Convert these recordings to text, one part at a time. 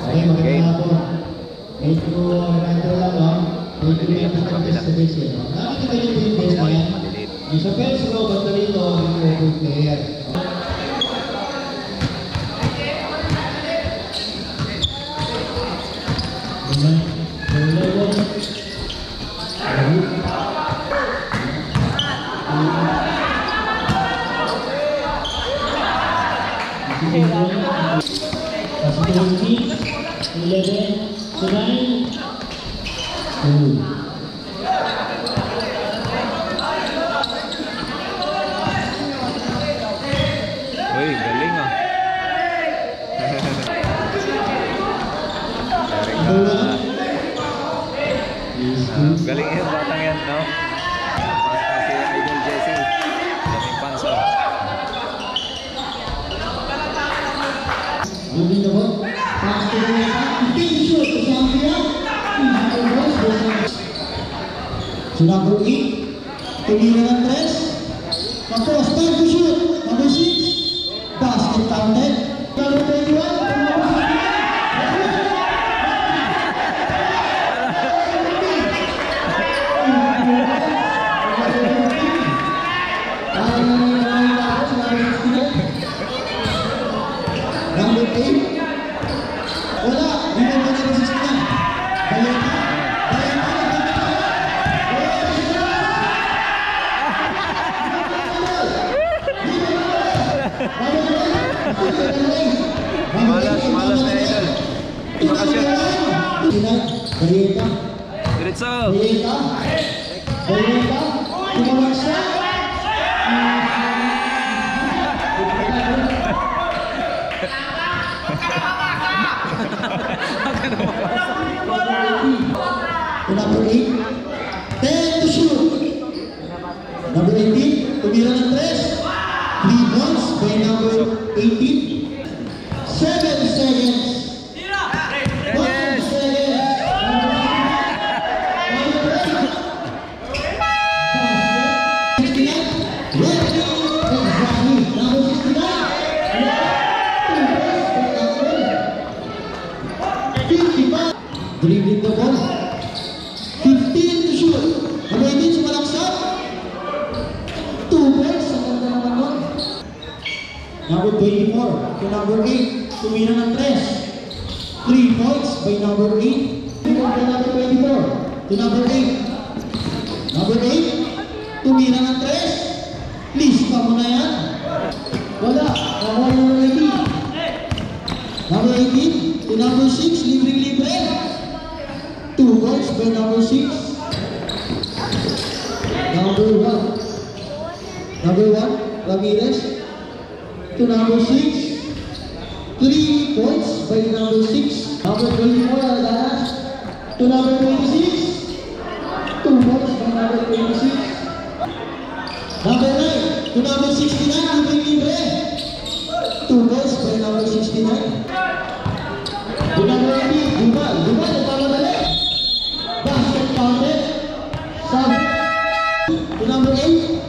Okay, magandang hapon. Medyo nandito lang, no? Medyo may pagkakabis sa base yun. Nakikita niyo po yung base na yan. Yung sa first row, basta rito, yung open player. Uy, galing ah. Galing yung batang yan, no? Pasok si Idol Jesse. Daming panso. Moving the ball. Pass to the left. Big shoot to Zambia. To number 8. Tumira ng 3. Tapos, time to shoot. Number 6. Basket counted. Number 21. Number 8. Wala. Hindi mo na 69. Bayaka. Malas na Idol. Makasyon. Bayaka. Diretso. Bayaka. Bayaka. Tumawag siya. Number 8, 10 to shoot. Number 18, tumira ng 3. 3 points by number 18. 7 seconds. 1 second. Number 8. Number 69. Dribbling the ball. 15 to shoot. Number 18, sumalaksak. 2 points. Ang ganda naman nun. Number 24 to number 8. Tumira ng 3. 3 points by number 8. Number 24 to number 8. Number 8. Tumira ng 3. Lista mo na yan. Wala. Number 18. Number 18 to number 6. Libre-libre. 2 points by number 6. Number 1. Number 1, Ramirez. To number 6. 3 points by number 6. Number 24, Aldanas. To number 26. 2 points by number 26. Number 9, to number 69, libre-libre. 2 points by number 69. To number 18, Dumal. Dumal, nagpamadali. Basket counted. Sub. To number 8.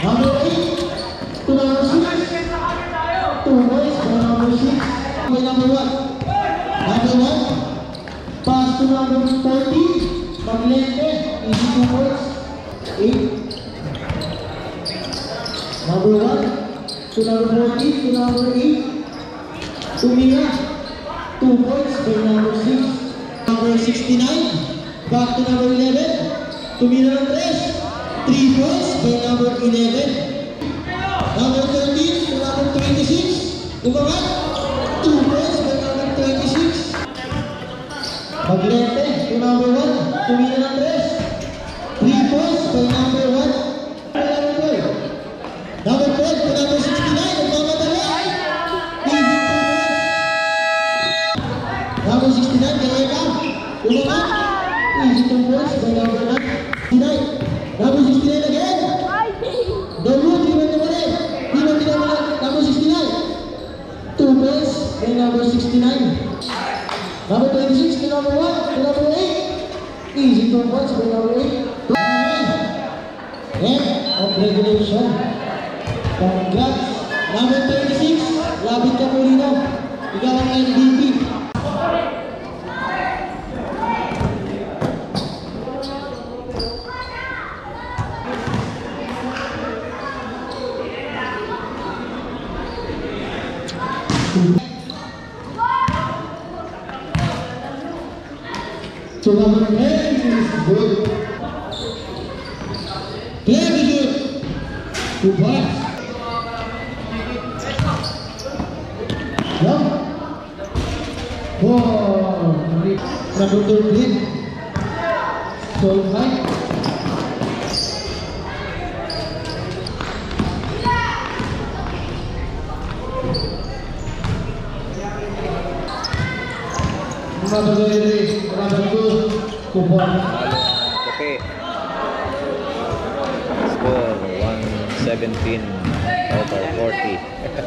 Number 8. To number 6. 2 points by number 6. By number 1. Number 1. Pass to number 40. Paglente. Easy 2 points. 8. Number 1. To number 40. To number 8. Tumira. 2 points by number 6. Number 69. Back to number 11. Tumira ng 3. 3 points by number 11. Number 13 to number 26. Umangat. 2 points by number 26. Maglente to number 1. Tumira ng 3. 3 points by number 1. Number 12 to number 69. Nagmamadali. Number 69, Galeka. Umangat. Easy 2 points by number 9. Number 69 again. Debut, number 69. 2 points by number 69. Number 26 to number 1 to number 8. Easy 2 points by number 8. End of regulation. Congrats. Number 26, Labit Capulino. Ikaw ang MVP. To number 10 is good. Play the good. Good pass. Yeah. Wow. Number 13. So high. Number 2, Kupon. Kopi. Score 117 over 40.